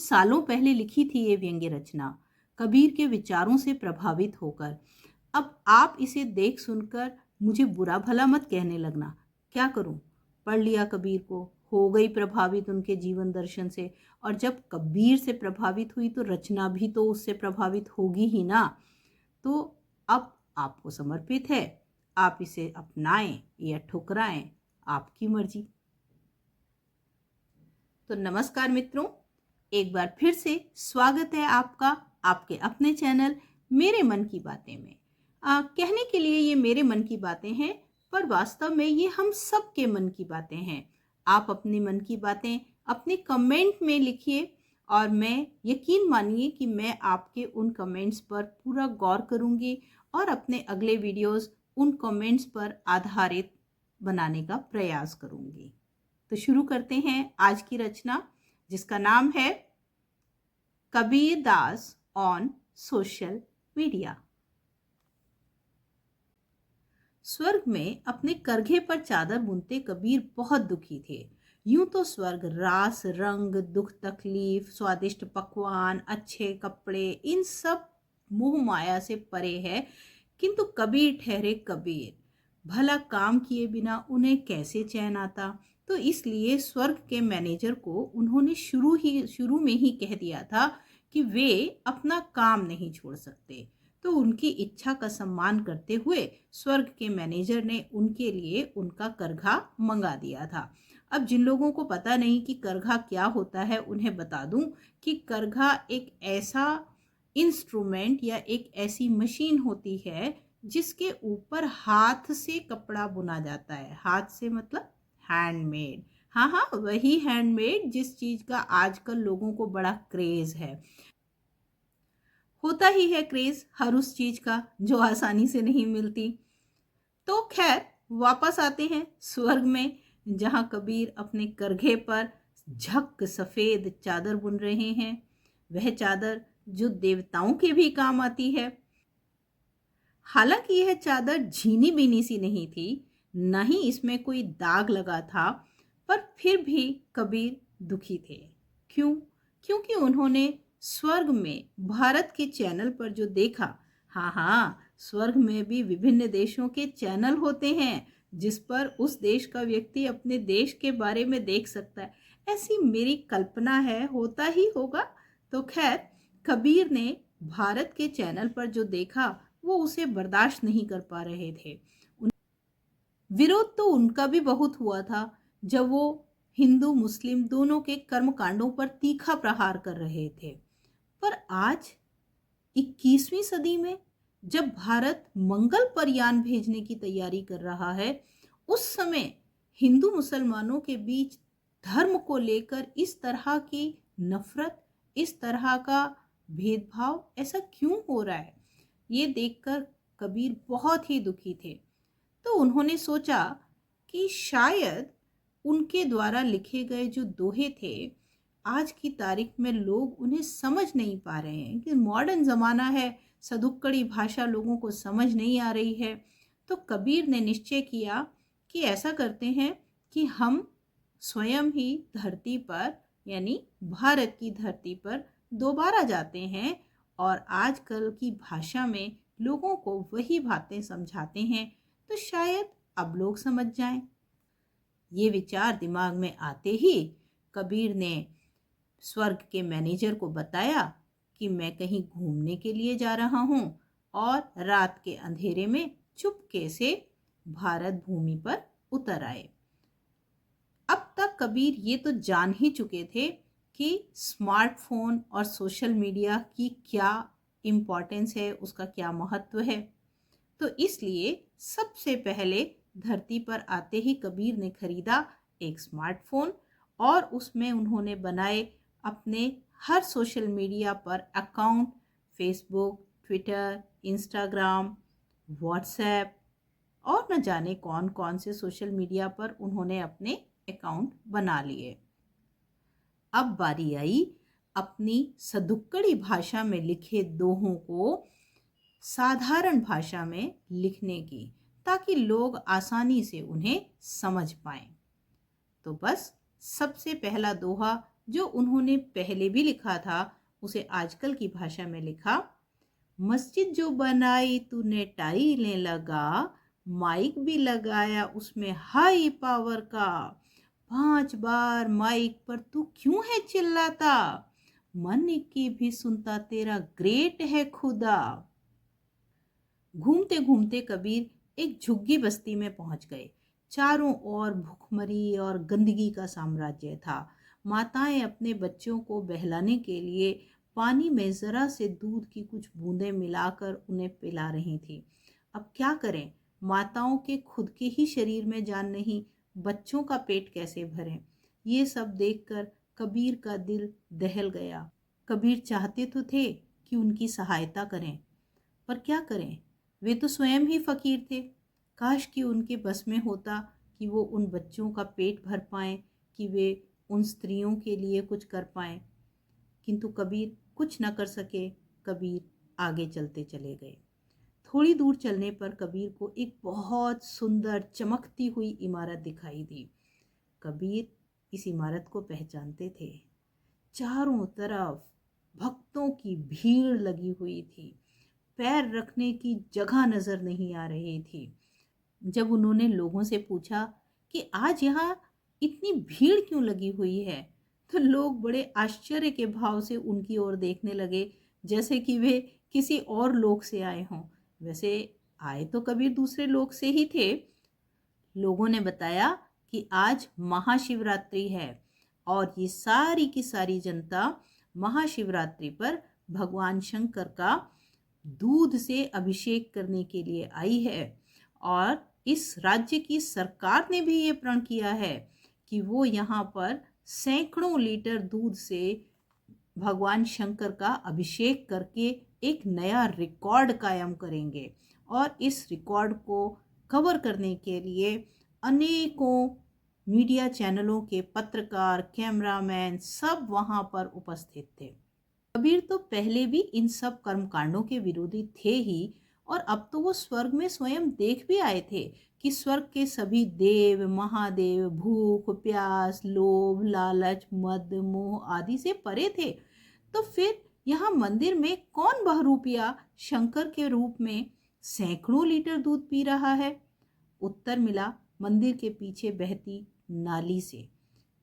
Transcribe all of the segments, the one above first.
कुछ सालों पहले लिखी थी ये व्यंग्य रचना, कबीर के विचारों से प्रभावित होकर। अब आप इसे देख सुनकर मुझे बुरा भला मत कहने लगना। क्या करूं? पढ़ लिया कबीर को, हो गई प्रभावित उनके जीवन दर्शन से। और जब कबीर से प्रभावित हुई तो रचना भी तो उससे प्रभावित होगी ही ना। तो अब आपको समर्पित है, आप इसे अपनाएं या ठुकराएं, आपकी मर्जी। तो नमस्कार मित्रों, एक बार फिर से स्वागत है आपका आपके अपने चैनल मेरे मन की बातें में। कहने के लिए ये मेरे मन की बातें हैं, पर वास्तव में ये हम सब के मन की बातें हैं। आप अपने मन की बातें अपने कमेंट में लिखिए और मैं यकीन मानिए कि मैं आपके उन कमेंट्स पर पूरा गौर करूंगी और अपने अगले वीडियोस उन कमेंट्स पर आधारित बनाने का प्रयास करूंगी। तो शुरू करते हैं आज की रचना, जिसका नाम है Kabir Das on social media. स्वर्ग में अपने करघे पर चादर बुनते कबीर बहुत दुखी थे। यूं तो स्वर्ग रास रंग दुख तकलीफ स्वादिष्ट पकवान अच्छे कपड़े इन सब मोह माया से परे है, किंतु कबीर ठहरे कबीर। भला काम किए बिना उन्हें कैसे चैन आता। तो इसलिए स्वर्ग के मैनेजर को उन्होंने शुरू में ही कह दिया था कि वे अपना काम नहीं छोड़ सकते। तो उनकी इच्छा का सम्मान करते हुए स्वर्ग के मैनेजर ने उनके लिए उनका करघा मंगा दिया था। अब जिन लोगों को पता नहीं कि करघा क्या होता है, उन्हें बता दूं कि करघा एक ऐसा इंस्ट्रूमेंट या एक ऐसी मशीन होती है जिसके ऊपर हाथ से कपड़ा बुना जाता है। हाथ से मतलब हैंडमेड। हाँ हाँ, वही हैंडमेड जिस चीज का आजकल लोगों को बड़ा क्रेज है। होता ही है क्रेज हर उस चीज का जो आसानी से नहीं मिलती। तो खैर वापस आते हैं स्वर्ग में, जहां कबीर अपने करघे पर झक सफेद चादर बुन रहे हैं। वह चादर जो देवताओं के भी काम आती है। हालांकि यह चादर झीनी बीनी सी नहीं थी, न ही इसमें कोई दाग लगा था, पर फिर भी कबीर दुखी थे। क्यों? क्योंकि उन्होंने स्वर्ग में भारत के चैनल पर जो देखा। हाँ हाँ, स्वर्ग में भी विभिन्न देशों के चैनल होते हैं जिस पर उस देश का व्यक्ति अपने देश के बारे में देख सकता है। ऐसी मेरी कल्पना है, होता ही होगा। तो खैर कबीर ने भारत के चैनल पर जो देखा वो उसे बर्दाश्त नहीं कर पा रहे थे। विरोध तो उनका भी बहुत हुआ था जब वो हिंदू मुस्लिम दोनों के कर्म कांडों पर तीखा प्रहार कर रहे थे। पर आज 21वीं सदी में जब भारत मंगल पर यान भेजने की तैयारी कर रहा है, उस समय हिंदू मुसलमानों के बीच धर्म को लेकर इस तरह की नफरत, इस तरह का भेदभाव ऐसा क्यों हो रहा है, ये देखकर कबीर बहुत ही दुखी थे। तो उन्होंने सोचा कि शायद उनके द्वारा लिखे गए जो दोहे थे, आज की तारीख में लोग उन्हें समझ नहीं पा रहे हैं कि मॉडर्न ज़माना है, सदुक्कड़ी भाषा लोगों को समझ नहीं आ रही है। तो कबीर ने निश्चय किया कि ऐसा करते हैं कि हम स्वयं ही धरती पर यानी भारत की धरती पर दोबारा जाते हैं और आजकल की भाषा में लोगों को वही बातें समझाते हैं, तो शायद अब लोग समझ जाएं। ये विचार दिमाग में आते ही कबीर ने स्वर्ग के मैनेजर को बताया कि मैं कहीं घूमने के लिए जा रहा हूँ और रात के अंधेरे में चुपके से भारत भूमि पर उतर आए। अब तक कबीर ये तो जान ही चुके थे कि स्मार्टफोन और सोशल मीडिया की क्या इम्पोर्टेंस है, उसका क्या महत्व है। तो इसलिए सबसे पहले धरती पर आते ही कबीर ने खरीदा एक स्मार्टफोन और उसमें उन्होंने बनाए अपने हर सोशल मीडिया पर account. Facebook, Twitter, Instagram, WhatsApp और न जाने कौन कौन से सोशल मीडिया पर उन्होंने अपने अकाउंट बना लिए। अब बारी आई अपनी सदुक्कड़ी भाषा में लिखे दोहों को साधारण भाषा में लिखने की, ताकि लोग आसानी से उन्हें समझ पाएं। तो बस सबसे पहला दोहा जो उन्होंने पहले भी लिखा था उसे आजकल की भाषा में लिखा। मस्जिद जो बनाई तूने टाइलें लगा, माइक भी लगाया उसमें हाई पावर का, 5 बार माइक पर तू क्यों है चिल्लाता, मन की भी सुनता तेरा ग्रेट है खुदा। घूमते घूमते कबीर एक झुग्गी बस्ती में पहुंच गए। चारों ओर भूखमरी और गंदगी का साम्राज्य था। माताएं अपने बच्चों को बहलाने के लिए पानी में जरा से दूध की कुछ बूंदें मिलाकर उन्हें पिला रही थी। अब क्या करें, माताओं के खुद के ही शरीर में जान नहीं, बच्चों का पेट कैसे भरें। ये सब देखकर कबीर का दिल दहल गया। कबीर चाहते तो थे कि उनकी सहायता करें, पर क्या करें, वे तो स्वयं ही फकीर थे। काश कि उनके बस में होता कि वो उन बच्चों का पेट भर पाएं, कि वे उन स्त्रियों के लिए कुछ कर पाएं। किंतु कबीर कुछ न कर सके। कबीर आगे चलते चले गए। थोड़ी दूर चलने पर कबीर को एक बहुत सुंदर चमकती हुई इमारत दिखाई दी। कबीर इस इमारत को पहचानते थे। चारों तरफ भक्तों की भीड़ लगी हुई थी। पैर रखने की जगह नजर नहीं आ रही थी। जब उन्होंने लोगों से पूछा कि आज यहाँ इतनी भीड़ क्यों लगी हुई है, तो लोग बड़े आश्चर्य के भाव से उनकी ओर देखने लगे, जैसे कि वे किसी और लोक से आए हों। वैसे आए तो कबीर दूसरे लोक से ही थे। लोगों ने बताया कि आज महाशिवरात्रि है और ये सारी की सारी जनता महाशिवरात्रि पर भगवान शंकर का दूध से अभिषेक करने के लिए आई है। और इस राज्य की सरकार ने भी ये प्रण किया है कि वो यहाँ पर सैकड़ों लीटर दूध से भगवान शंकर का अभिषेक करके एक नया रिकॉर्ड कायम करेंगे। और इस रिकॉर्ड को कवर करने के लिए अनेकों मीडिया चैनलों के पत्रकार, कैमरामैन सब वहाँ पर उपस्थित थे। कबीर तो पहले भी इन सब कर्मकांडों के विरोधी थे ही, और अब तो वो स्वर्ग में स्वयं देख भी आए थे कि स्वर्ग के सभी देव महादेव भूख प्यास लोभ लालच मद मोह आदि से परे थे। तो फिर यहाँ मंदिर में कौन बहरूपिया शंकर के रूप में सैकड़ों लीटर दूध पी रहा है? उत्तर मिला मंदिर के पीछे बहती नाली से।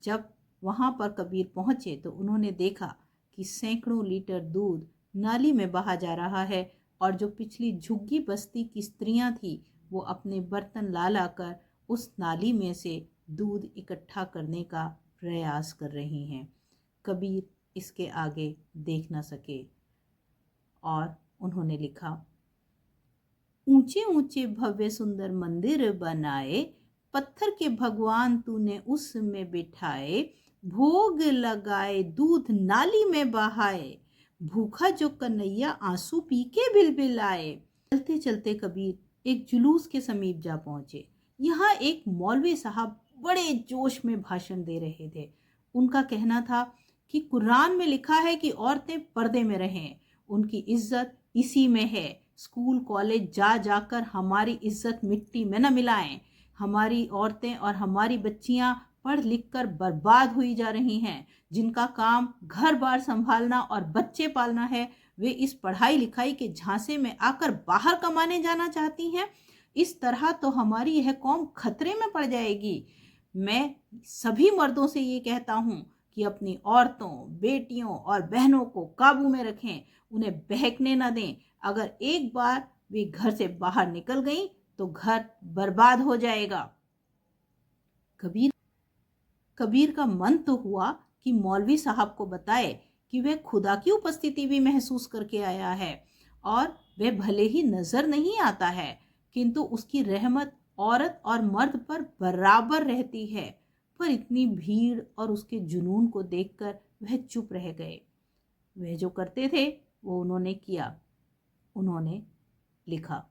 जब वहां पर कबीर पहुंचे तो उन्होंने देखा कि सैकड़ों लीटर दूध नाली में बहा जा रहा है, और जो पिछली झुग्गी बस्ती की स्त्रियां थी वो अपने बर्तन ला लाकर उस नाली में से दूध इकट्ठा करने का प्रयास कर रही हैं। कबीर इसके आगे देख न सके और उन्होंने लिखा, ऊंचे ऊंचे भव्य सुंदर मंदिर बनाए, पत्थर के भगवान तूने उसमें बिठाए, भोग लगाए दूध नाली में बहाए, भूखा जो कन्हैया आंसू पी के बिलबिलाए। चलते चलते कबीर एक जुलूस के समीप जा पहुंचे। यहाँ एक मौलवी साहब बड़े जोश में भाषण दे रहे थे। उनका कहना था कि कुरान में लिखा है कि औरतें पर्दे में रहें, उनकी इज्जत इसी में है। स्कूल कॉलेज जा जाकर हमारी इज्जत मिट्टी में न मिलाएं। हमारी औरतें और हमारी बच्चियां पढ़ लिख कर बर्बाद हुई जा रही हैं। जिनका काम घर बार संभालना और बच्चे पालना है, वे इस पढ़ाई लिखाई के झांसे में आकर बाहर कमाने जाना चाहती हैं। इस तरह तो हमारी यह कौम खतरे में पड़ जाएगी। मैं सभी मर्दों से ये कहता हूँ कि अपनी औरतों बेटियों और बहनों को काबू में रखें, उन्हें बहकने न दें। अगर एक बार वे घर से बाहर निकल गई तो घर बर्बाद हो जाएगा। कबीर का मन तो हुआ कि मौलवी साहब को बताए कि वह खुदा की उपस्थिति भी महसूस करके आया है, और वह भले ही नजर नहीं आता है किंतु उसकी रहमत औरत और मर्द पर बराबर रहती है। पर इतनी भीड़ और उसके जुनून को देखकर वह चुप रह गए। वह जो करते थे वो उन्होंने किया। उन्होंने लिखा,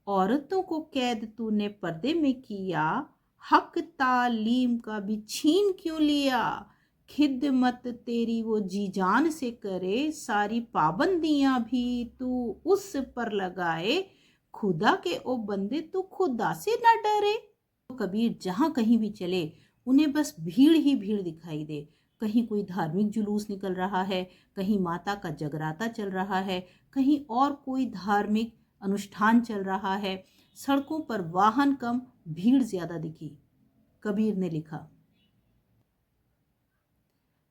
औरतों को कैद तूने पर्दे में किया, हक तालीम का भी छीन क्यों लिया, खिदमत तेरी वो जी जान से करे, सारी पाबंदियां भी तू उस पर लगाए, खुदा के ओ बंदे तू खुदा से न डरे। तो कबीर जहां कहीं भी चले उन्हें बस भीड़ ही भीड़ दिखाई दे। कहीं कोई धार्मिक जुलूस निकल रहा है, कहीं माता का जगराता चल रहा है, कहीं और कोई धार्मिक अनुष्ठान चल रहा है। सड़कों पर वाहन कम, भीड़ ज्यादा दिखी। कबीर ने लिखा,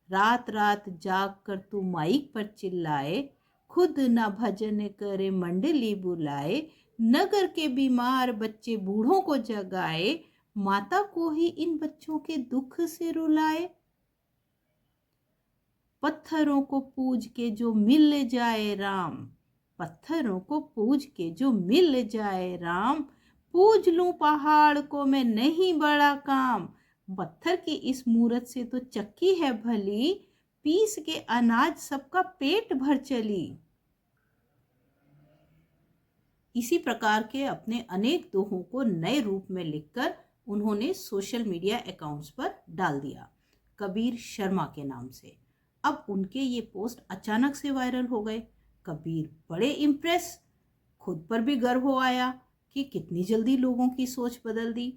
रात रात जाग कर तू माइक पर चिल्लाए, खुद न भजन करे मंडली बुलाए, नगर के बीमार बच्चे बूढ़ों को जगाए, माता को ही इन बच्चों के दुख से रुलाए। पत्थरों को पूज के जो मिल जाए राम, पत्थरों को पूज के जो मिल जाए राम, पूज लूं पहाड़ को मैं नहीं बड़ा काम, पत्थर की इस मूरत से तो चक्की है भली, पीस के अनाज सबका पेट भर चली। इसी प्रकार के अपने अनेक दोहों को नए रूप में लिखकर उन्होंने सोशल मीडिया अकाउंट्स पर डाल दिया, कबीर शर्मा के नाम से। अब उनके ये पोस्ट अचानक से वायरल हो गए। कबीर बड़े इम्प्रेस, खुद पर भी गर्व हो आया कि कितनी जल्दी लोगों की सोच बदल दी।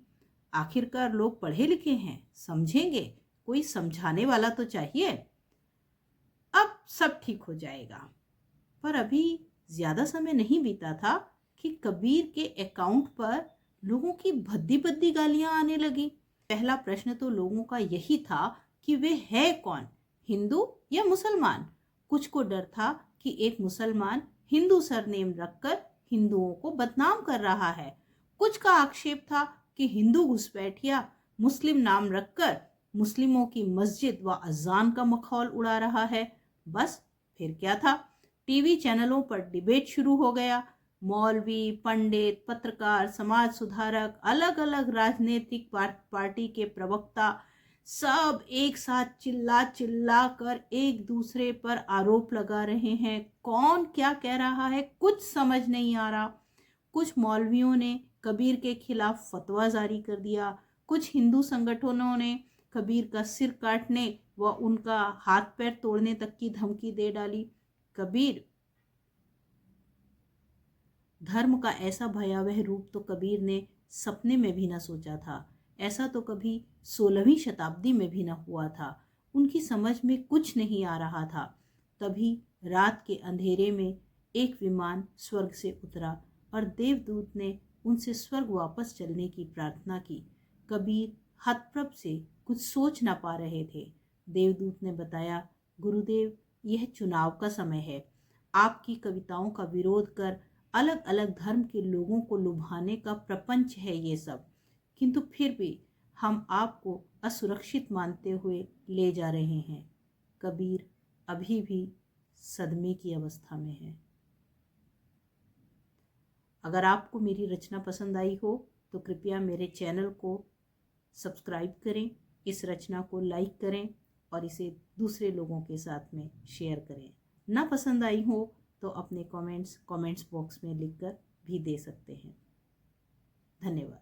आखिरकार लोग पढ़े लिखे हैं, समझेंगे, कोई समझाने वाला तो चाहिए। अब सब ठीक हो जाएगा। पर अभी ज्यादा समय नहीं बीता था कि कबीर के अकाउंट पर लोगों की भद्दी भद्दी गालियां आने लगी। पहला प्रश्न तो लोगों का यही था कि वे है कौन, हिंदू या मुसलमान। कुछ को डर था कि एक मुसलमान हिंदू सरनेम रखकर हिंदुओं को बदनाम कर रहा है। कुछ का आक्षेप था कि हिंदू घुसपैठिया मुस्लिम नाम रखकर मुस्लिमों की मस्जिद व अजान का मखौल उड़ा रहा है। बस फिर क्या था, टीवी चैनलों पर डिबेट शुरू हो गया। मौलवी, पंडित, पत्रकार, समाज सुधारक, अलग अलग राजनीतिक पार्टी के प्रवक्ता सब एक साथ चिल्ला चिल्ला कर एक दूसरे पर आरोप लगा रहे हैं। कौन क्या कह रहा है कुछ समझ नहीं आ रहा। कुछ मौलवियों ने कबीर के खिलाफ फतवा जारी कर दिया, कुछ हिंदू संगठनों ने कबीर का सिर काटने व उनका हाथ पैर तोड़ने तक की धमकी दे डाली। कबीर धर्म का ऐसा भयावह रूप तो कबीर ने सपने में भी न सोचा था। ऐसा तो कभी 16वीं शताब्दी में भी न हुआ था। उनकी समझ में कुछ नहीं आ रहा था। तभी रात के अंधेरे में एक विमान स्वर्ग से उतरा और देवदूत ने उनसे स्वर्ग वापस चलने की प्रार्थना की। कबीर हतप्रभ से कुछ सोच न पा रहे थे। देवदूत ने बताया, गुरुदेव, यह चुनाव का समय है। आपकी कविताओं का विरोध कर अलग अलग धर्म के लोगों को लुभाने का प्रपंच है ये सब, किंतु फिर भी हम आपको असुरक्षित मानते हुए ले जा रहे हैं। कबीर अभी भी सदमे की अवस्था में है। अगर आपको मेरी रचना पसंद आई हो तो कृपया मेरे चैनल को सब्सक्राइब करें, इस रचना को लाइक करें और इसे दूसरे लोगों के साथ में शेयर करें। ना पसंद आई हो तो अपने कमेंट्स बॉक्स में लिखकर भी दे सकते हैं। धन्यवाद।